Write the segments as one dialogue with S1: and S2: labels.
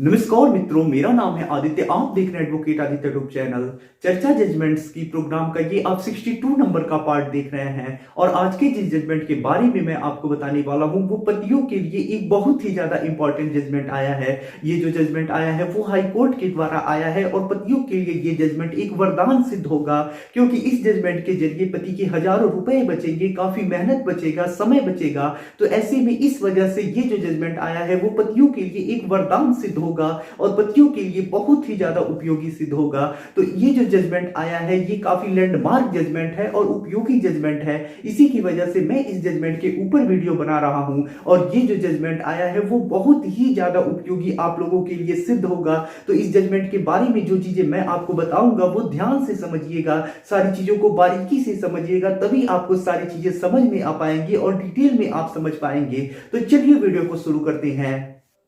S1: नमस्कार मित्रों, मेरा नाम है आदित्य। आप देख रहे हैं एडवोकेट आदित्य यूट्यूब चैनल। चर्चा जजमेंट्स की प्रोग्राम का ये आप 62 नंबर का पार्ट देख रहे हैं और आज के जिस जजमेंट के बारे में मैं आपको बताने वाला हूं वो पतियों के लिए एक बहुत ही ज्यादा इंपॉर्टेंट जजमेंट आया है। ये जो जजमेंट आया है वो हाई कोर्ट के द्वारा आया है और पतियों के लिए ये जजमेंट एक वरदान सिद्ध होगा, क्योंकि इस जजमेंट के जरिए पति के हजारों रुपए बचेंगे, काफी मेहनत बचेगा, समय बचेगा। तो ऐसे में इस वजह से ये जो जजमेंट आया है वो पतियों के लिए एक वरदान सिद्ध होगा और पतियों के लिए बहुत ही ज्यादा उपयोगी सिद्ध होगा। तो ये जो जजमेंट आया है ये काफी लैंडमार्क जजमेंट है और उपयोगी जजमेंट है। इसी की वजह से मैं इस जजमेंट के ऊपर वीडियो बना रहा हूं और ये जो जजमेंट आया है वो बहुत ही ज्यादा उपयोगी आप लोगों के लिए सिद्ध होगा। तो इस जजमेंट के बारे में जो चीजें मैं आपको बताऊंगा वो ध्यान से समझिएगा, सारी चीजों को बारीकी से समझिएगा, तभी आपको सारी चीजें समझ में आ पाएंगी और डिटेल में आप समझ पाएंगे। तो चलिए वीडियो को शुरू करते हैं।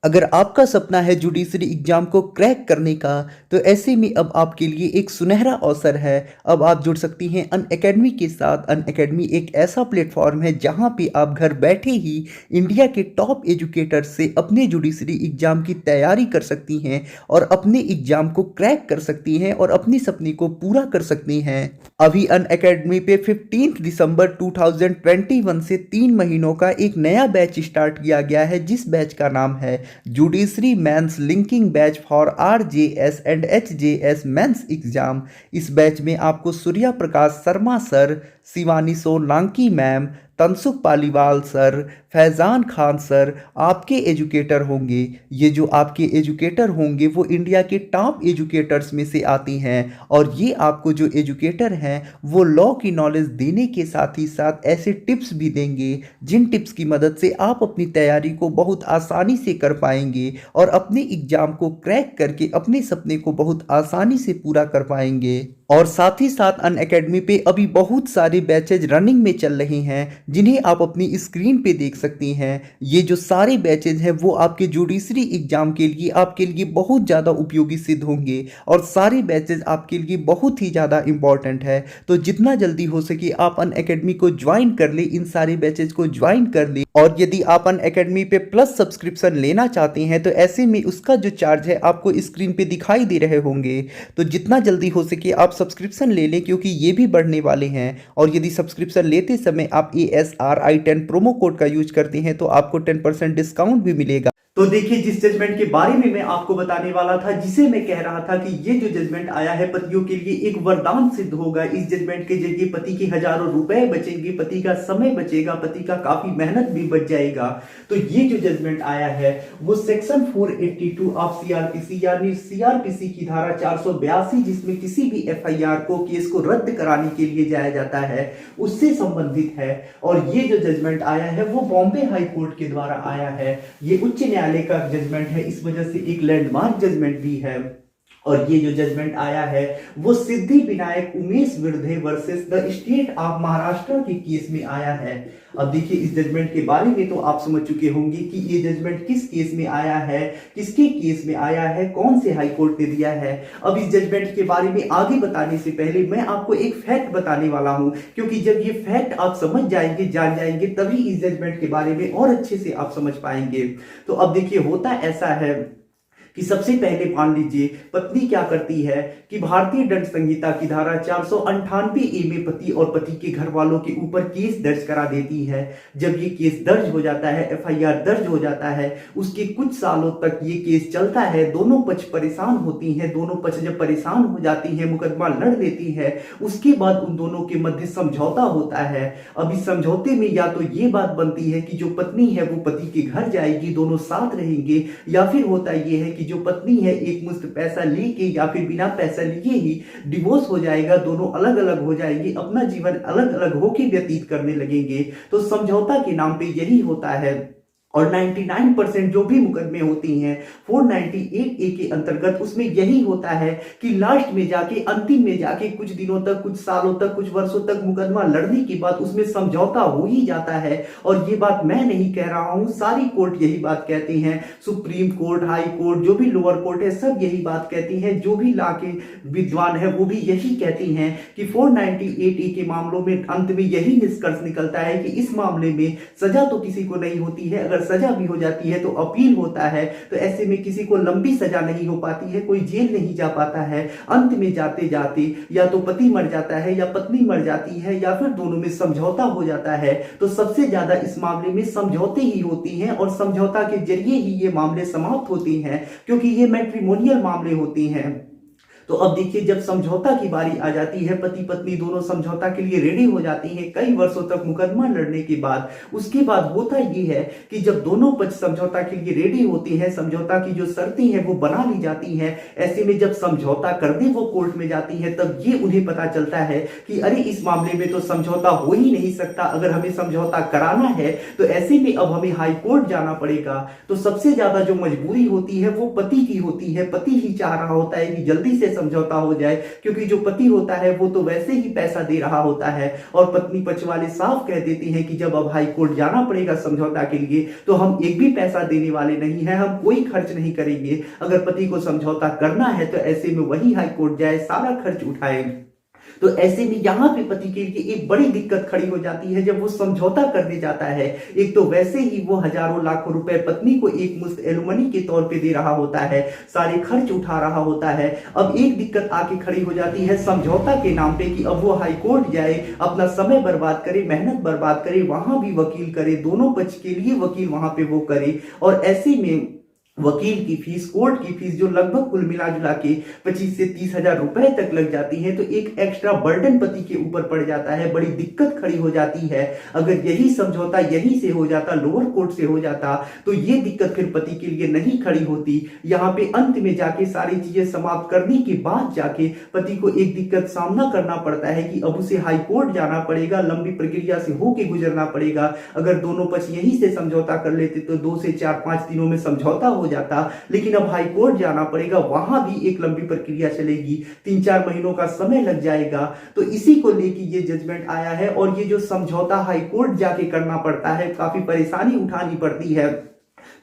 S2: अगर आपका सपना है जुडिशरी एग्जाम को क्रैक करने का, तो ऐसे में अब आपके लिए एक सुनहरा अवसर है। अब आप जुड़ सकती हैं अनअकैडमी के साथ। अनअकैडमी एक ऐसा प्लेटफॉर्म है जहां पे आप घर बैठे ही इंडिया के टॉप एजुकेटर से अपने जुडिशरी एग्जाम की तैयारी कर सकती हैं और अपने एग्जाम को क्रैक कर सकती हैं और अपने सपने को पूरा कर सकती हैं। अभी अनअकैडमी पे 15 दिसंबर 2021 से 3 महीनों का एक नया बैच स्टार्ट किया गया है, जिस बैच का नाम है judiciary mains linking batch for RJS and HJS mains exam. इस बैच में आपको Surya Prakash Sharma sir, Shivani Solanki ma'am, Tansukh Paliwal sir, Faizan Khan sir आपके एजुकेटर होंगे। ये जो आपके एजुकेटर होंगे वो इंडिया के टॉप एजुकेटर्स में से आती हैं और ये आपको जो एजुकेटर हैं वो लॉ की नॉलेज देने के साथ ही साथ ऐसे टिप्स भी देंगे जिन टिप्स की मदद से आप अपनी तैयारी को बहुत आसानी से कर पाएंगे और अपने एग्जाम को क्रैक करके अपने सपने को बहुत आसानी से पूरा कर पाएंगे। और साथ ही साथ अनअकैडमी पे अभी बहुत सारे बैचेज रनिंग में चल रहे हैं जिन्हें आप अपनी स्क्रीन पे देख सकती हैं। ये जो सारे बैचेज हैं वो आपके जुडिशरी एग्जाम के लिए आपके लिए बहुत ज़्यादा उपयोगी सिद्ध होंगे और सारे बैचेज आपके लिए बहुत ही ज़्यादा इंपॉर्टेंट है। तो जितना जल्दी हो सके आप अनअकैडमी को ज्वाइन कर ले, इन सारे बैचेज को ज्वाइन कर ले। और यदि आप अनअकैडमी पे प्लस सब्सक्रिप्शन लेना चाहते हैं तो ऐसे में उसका जो चार्ज है आपको स्क्रीन पे दिखाई दे रहे होंगे। तो जितना जल्दी हो सके आप सब्सक्रिप्शन ले लें, क्योंकि ये भी बढ़ने वाले हैं। और यदि सब्सक्रिप्शन लेते समय आप ASRI10 प्रोमो कोड का यूज करते हैं तो आपको 10% डिस्काउंट भी मिलेगा।
S1: तो देखिए, जिस जजमेंट के बारे में मैं आपको बताने वाला था, जिसे मैं कह रहा था कि ये जो जजमेंट आया है पतियों के लिए एक वरदान सिद्ध होगा। इस जजमेंट के जरिए पति के हजारों रुपए बचेंगे, पति का समय बचेगा, पति का काफी मेहनत भी बच जाएगा। तो ये जो जजमेंट आया है वो सेक्शन 482 ऑफ सीआरपीसी यानी सीआरपीसी की धारा 482, जिसमें किसी भी FIR को केस को रद्द कराने के लिए जाया जाता है, उससे संबंधित है। और ये जो जजमेंट आया है वो बॉम्बे हाई कोर्ट के द्वारा आया है। ये उच्च न्यायालय का जजमेंट है, इस वजह से एक लैंडमार्क जजमेंट भी है। और ये जो जजमेंट आया है वो Siddhi Vinayak Umesh Virdhe versus the state of Maharashtra के केस में आया है। अब देखिए, इस जजमेंट के बारे में तो आप समझ चुके होंगे कि ये जजमेंट किस केस में आया है, किसके केस में आया है, कौन से हाई कोर्ट ने दिया है। अब इस जजमेंट के बारे में आगे बताने से पहले मैं आपको एक फैक्ट बताने वाला हूं, क्योंकि जब ये फैक्ट आप समझ जाएंगे, जान जाएंगे, तभी इस जजमेंट के बारे में और अच्छे से आप समझ पाएंगे। तो अब देखिए, होता ऐसा है कि सबसे पहले मान लीजिए पत्नी क्या करती है कि भारतीय दंड संहिता की धारा 498A में पति और पति के घर वालों के ऊपर केस दर्ज करा देती है। जब ये केस दर्ज हो जाता है, FIR दर्ज हो जाता है, उसके कुछ सालों तक ये केस चलता है। दोनों पक्ष परेशान होती हैं, दोनों पक्ष जब परेशान हो जाती हैं, मुकदमा लड़ लेती है, उसके बाद उन दोनों के मध्य समझौता होता है। अब इस समझौते में या तो ये बात बनती है कि जो पत्नी है वो पति के घर जाएगी, दोनों साथ रहेंगे, या फिर होता ये है कि जो पत्नी है एक मुश्त पैसा लेके या फिर बिना पैसा लिए ही डिवोर्स हो जाएगा, दोनों अलग अलग हो जाएंगे, अपना जीवन अलग अलग होके व्यतीत करने लगेंगे। तो समझौता के नाम पे यही होता है। और 99% जो भी मुकदमे होती हैं 498A के अंतर्गत, उसमें यही होता है कि लास्ट में जाके, अंतिम में जाके कुछ दिनों तक, कुछ सालों तक, कुछ वर्षों तक मुकदमा लड़ने के बाद उसमें समझौता हो ही जाता है। और ये बात मैं नहीं कह रहा हूं, सारी कोर्ट यही बात कहती हैं, सुप्रीम कोर्ट, हाई कोर्ट, जो भी लोअर कोर्ट है, सब यही बात कहती हैं। जो भी लॉ के विद्वान है वो भी यही कहती हैं कि 498A के मामलों में अंत में यही निष्कर्ष निकलता है कि इस मामले में सजा तो किसी को नहीं होती है, अगर अगर सजा भी हो जाती है तो अपील होता है, तो ऐसे में किसी को लंबी सजा नहीं हो पाती है, कोई जेल नहीं जा पाता है। अंत में जाते जाते या तो पति मर जाता है या पत्नी मर जाती है या फिर दोनों में समझौता हो जाता है। तो सबसे ज्यादा इस मामले में समझौते ही होती हैं और समझौता के जरिए ही ये मामले समाप्त होते हैं, क्योंकि ये मैट्रिमोनियल मामले होते हैं। तो अब देखिए, जब समझौता की बारी आ जाती है, पति पत्नी दोनों समझौता के लिए रेडी हो जाती हैं कई वर्षों तक मुकदमा लड़ने के बाद, उसके बाद होता ये है कि जब दोनों पक्ष समझौता के लिए रेडी होते हैं, समझौता की जो शर्तें हैं वो बना ली जाती हैं, ऐसे में जब समझौता करने वो कोर्ट में जाती है तब ये उन्हें पता चलता है कि अरे इस मामले में तो समझौता हो ही नहीं सकता, अगर हमें समझौता कराना है तो ऐसे में अब हमें हाई कोर्ट जाना पड़ेगा। तो सबसे ज्यादा जो मजबूरी होती है वो पति की होती है। पति ही चाह रहा होता है कि जल्दी से समझौता हो जाए, क्योंकि जो पति होता है वो तो वैसे ही पैसा दे रहा होता है और पत्नी पक्ष वाले साफ कह देते हैं कि जब अब हाई कोर्ट जाना पड़ेगा समझौता के लिए तो हम एक भी पैसा देने वाले नहीं है, हम कोई खर्च नहीं करेंगे। अगर पति को समझौता करना है तो ऐसे में वही हाई कोर्ट जाए, सारा खर्च उठाए। तो ऐसे में यहां पे पति के लिए एक बड़ी दिक्कत खड़ी हो जाती है जब वो समझौता करने जाता है। एक तो वैसे ही वो हजारों लाखों रुपए पत्नी को एक मुश्त एलुमनी के तौर पे दे रहा होता है, सारे खर्च उठा रहा होता है। अब एक दिक्कत आके खड़ी हो जाती है समझौता के नाम पे कि अब वो हाई कोर्ट जाए, अपना समय बर्बाद करे, मेहनत बर्बाद करे, वहां भी वकील करे, दोनों पक्ष के लिए वकील वहां पे वो करे, और ऐसे में वकील की फीस, कोर्ट की फीस जो लगभग कुल मिला जुला के 25 से 30 हजार रुपए तक लग जाती है, तो एक एक्स्ट्रा बर्डन पति के ऊपर पड़ जाता है, बड़ी दिक्कत खड़ी हो जाती है। अगर यही समझौता यहीं से हो जाता, लोअर कोर्ट से हो जाता, तो ये दिक्कत फिर पति के लिए नहीं खड़ी होती। यहाँ पे अंत में जाके सारी चीजें समाप्त करने के बाद जाके पति को एक दिक्कत सामना करना पड़ता है कि अब उसे हाई कोर्ट जाना पड़ेगा, लंबी प्रक्रिया से होके गुजरना पड़ेगा। अगर दोनों पक्ष यहीं से समझौता कर लेते तो 2 से 4-5 दिनों में समझौता हो जाता, लेकिन अब हाई कोर्ट जाना पड़ेगा, वहां भी एक लंबी प्रक्रिया चलेगी, 3-4 महीनों का समय लग जाएगा। तो इसी को लेके ये जजमेंट आया है और ये जो समझौता हाई कोर्ट जाके करना पड़ता है, काफी परेशानी उठानी पड़ती है,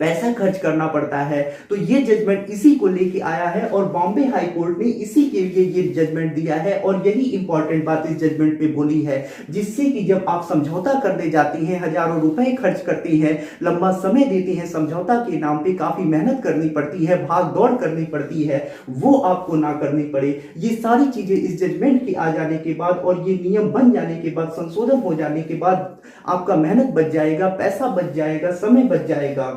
S1: पैसा खर्च करना पड़ता है। तो ये जजमेंट इसी को लेके आया है और बॉम्बे हाई कोर्ट ने इसी के लिए ये जजमेंट दिया है और यही इंपॉर्टेंट बात इस जजमेंट पे बोली है, जिससे कि जब आप समझौता करने जाती हैं, हजारों रुपए खर्च करती हैं, लंबा समय देती हैं, समझौता के नाम पे काफी मेहनत करनी पड़ती है, भाग दौड़ करनी पड़ती है, वो आपको ना करनी पड़े। ये सारी चीजें इस जजमेंट के आ जाने के बाद और ये नियम बन जाने के बाद, संशोधन हो जाने के बाद आपका मेहनत बच जाएगा, पैसा बच जाएगा, समय बच जाएगा।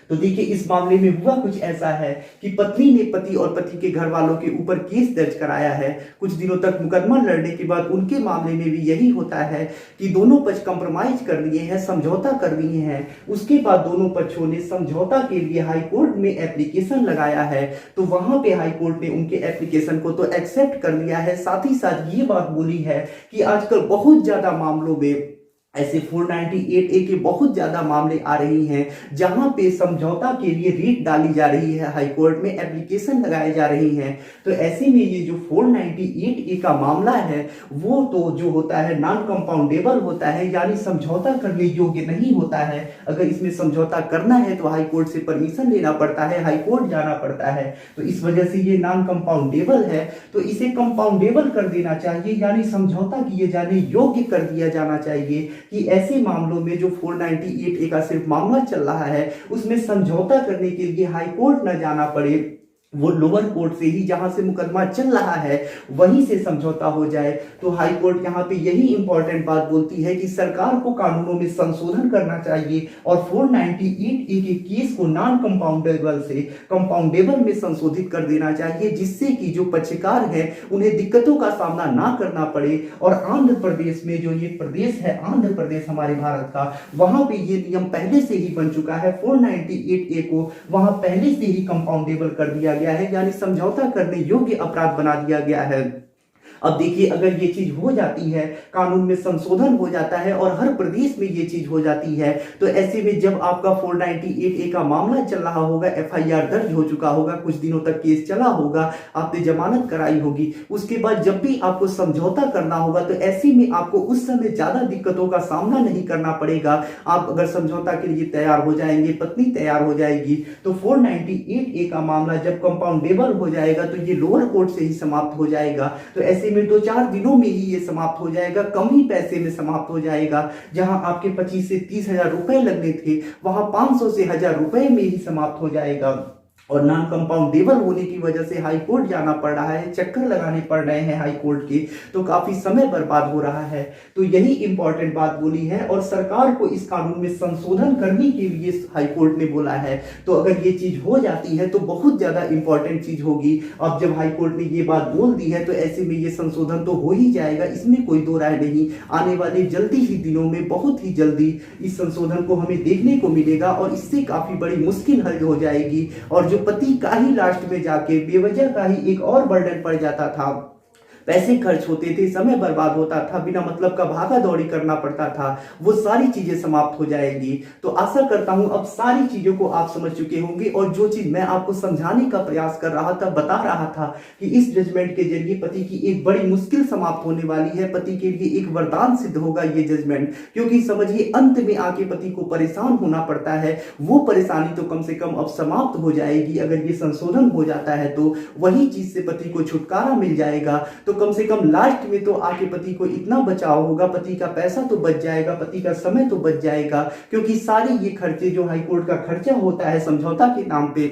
S1: तो देखिए, इस मामले में हुआ कुछ ऐसा है कि पत्नी ने पति और पति के घर वालों के ऊपर केस दर्ज कराया है। कुछ दिनों तक मुकदमा लड़ने के बाद उनके मामले में भी यही होता है कि दोनों पक्ष कंप्रोमाइज कर लिए हैं, समझौता कर लिए हैं। उसके बाद दोनों पक्षों ने समझौता के लिए हाई कोर्ट में एप्लीकेशन लगाया है, तो वहां पे हाई कोर्ट ने उनके एप्लीकेशन को तो एक्सेप्ट कर लिया है। साथ ही साथ ये बात बोली है कि आजकल बहुत ज्यादा मामलों में ऐसे 498A के बहुत ज्यादा मामले आ रही हैं जहां पे समझौता के लिए रीट डाली जा रही है, हाई कोर्ट में एप्लीकेशन लगाए जा रही हैं। तो ऐसे में ये जो 498A का मामला है वो तो जो होता है नॉन कंपाउंडेबल होता है, यानी समझौता करने योग्य नहीं होता है। अगर इसमें समझौता करना है तो हाई कोर्ट से परमिशन लेना पड़ता है, हाई कोर्ट जाना पड़ता है, तो इस वजह से ये नॉन कंपाउंडेबल है। तो इसे कंपाउंडेबल कर देना चाहिए, यानी समझौता किए जाने योग्य कर दिया जाना चाहिए कि ऐसे मामलों में जो 498A का सिर्फ मामला चल रहा है उसमें समझौता करने के लिए हाई कोर्ट न जाना पड़े, वो लोअर कोर्ट से ही जहां से मुकदमा चल रहा है वहीं से समझौता हो जाए। तो हाई कोर्ट यहाँ पे यही इंपॉर्टेंट बात बोलती है कि सरकार को कानूनों में संशोधन करना चाहिए और 498A के केस को नॉन कंपाउंडेबल से कंपाउंडेबल में संशोधित कर देना चाहिए, जिससे कि जो पक्षकार हैं उन्हें दिक्कतों का सामना ना करना पड़े। और आंध्र प्रदेश में जो ये प्रदेश है, आंध्र प्रदेश हमारे भारत का, वहां पे ये नियम पहले से ही बन चुका है। 498A को वहां पहले से ही कंपाउंडेबल कर दिया गया है, यानी समझौता करने योग्य अपराध बना दिया गया है। अब देखिए, अगर ये चीज हो जाती है, कानून में संशोधन हो जाता है और हर प्रदेश में ये चीज हो जाती है, तो ऐसे में जब आपका 498A का मामला चल रहा होगा, FIR दर्ज हो चुका होगा, कुछ दिनों तक केस चला होगा, आपने जमानत कराई होगी, उसके बाद जब भी आपको समझौता करना होगा तो ऐसे में आपको उस समय ज्यादा दिक्कतों का सामना नहीं करना पड़ेगा। आप अगर समझौता के लिए तैयार हो जाएंगे, पत्नी तैयार हो जाएगी, तो 498A का मामला जब कंपाउंडेबल हो जाएगा तो ये लोअर कोर्ट से ही समाप्त हो जाएगा। तो ऐसे में 2-4 दिनों में ही ये समाप्त हो जाएगा, कम ही पैसे में समाप्त हो जाएगा। जहां आपके 25 से 30 हजार रुपए लगने थे, वहां 500 से 1000 रुपए में ही समाप्त हो जाएगा। और नॉन कंपाउंडेबल होने की वजह से हाई कोर्ट जाना पड़ रहा है, चक्कर लगाने पड़ रहे हैं हाई कोर्ट के, तो काफी समय बर्बाद हो रहा है। तो यही इंपॉर्टेंट बात बोली है और सरकार को इस कानून में संशोधन करने के लिए हाई कोर्ट ने बोला है। तो अगर ये चीज हो जाती है तो बहुत ज्यादा इंपॉर्टेंट चीज होगी। अब जब हाई कोर्ट ने ये बात बोल दी है तो ऐसे में ये संशोधन तो हो ही जाएगा, इसमें कोई दो राय नहीं। आने वाले जल्दी ही दिनों में, बहुत ही जल्दी इस संशोधन को हमें देखने को मिलेगा और इससे काफी बड़ी मुश्किल हल हो जाएगी। और जो पति का ही लास्ट में जाके बेवजह का ही एक और बर्डन पड़ जाता था, पैसे खर्च होते थे, समय बर्बाद होता था, बिना मतलब का भागा दौड़ी करना पड़ता था, वो सारी चीजें समाप्त हो जाएंगी। तो आशा करता हूं अब सारी चीजों को आप समझ चुके होंगे। और जो चीज मैं आपको समझाने का प्रयास कर रहा था, बता रहा था कि इस जजमेंट के जरिए पति की एक बड़ी मुश्किल समाप्त होने वाली है, पति के लिए एक वरदान सिद्ध होगा ये जजमेंट। क्योंकि समझिए अंत में आके पति को परेशान होना पड़ता है, वो परेशानी तो कम से कम अब समाप्त हो जाएगी। अगर ये संशोधन हो जाता है तो वही चीज से पति को छुटकारा मिल जाएगा। तो कम से कम लास्ट में तो आके पति को इतना बचाव होगा, पति का पैसा तो बच जाएगा, पति का समय तो बच जाएगा। क्योंकि सारे ये खर्चे जो हाईकोर्ट का खर्चा होता है समझौता के नाम पे,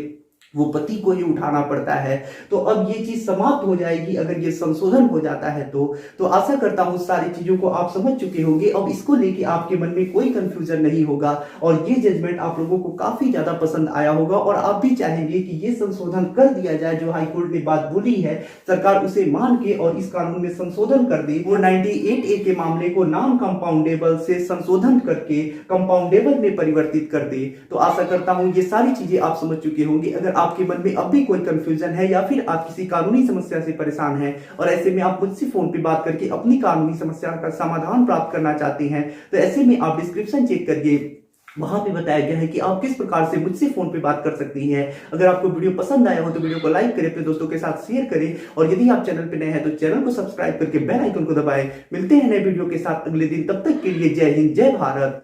S1: वो पति को ही उठाना पड़ता है। तो अब ये चीज समाप्त हो जाएगी अगर ये संशोधन हो जाता है तो आशा करता हूं सारी चीजों को आप समझ चुके होंगे। अब इसको लेके आपके मन में कोई कंफ्यूजन नहीं होगा और ये जजमेंट आप लोगों को काफी ज्यादा पसंद आया होगा और आप भी चाहेंगे कि ये संशोधन कर दिया जाए। जो हाईकोर्ट ने बात बोली है, सरकार उसे मान के और इस कानून में संशोधन कर दे। 498A के मामले को नॉन कंपाउंडेबल से संशोधन करके कंपाउंडेबल में परिवर्तित कर दे। तो आशा करता हूं ये सारी चीजें आप समझ चुके होंगे। अगर आपके मन में अब भी कोई कंफ्यूजन है या फिर आप किसी कानूनी समस्या से परेशान हैं और ऐसे में आप मुझसे फोन पे बात करके अपनी कानूनी समस्या का समाधान प्राप्त करना चाहते हैं, तो ऐसे में आप डिस्क्रिप्शन चेक करिए, वहां पे बताया गया है कि आप किस प्रकार से मुझसे फोन पे बात कर सकती हैं। अगर आपको वीडियो पसंद आया हो तो वीडियो को लाइक करें, अपने दोस्तों के साथ शेयर करें और यदि आप चैनल पे नए हैं तो चैनल को सब्सक्राइब करके बेल आइकन को दबाएं। मिलते हैं नए वीडियो के साथ अगले दिन, तब तक के लिए जय हिंद, जय भारत।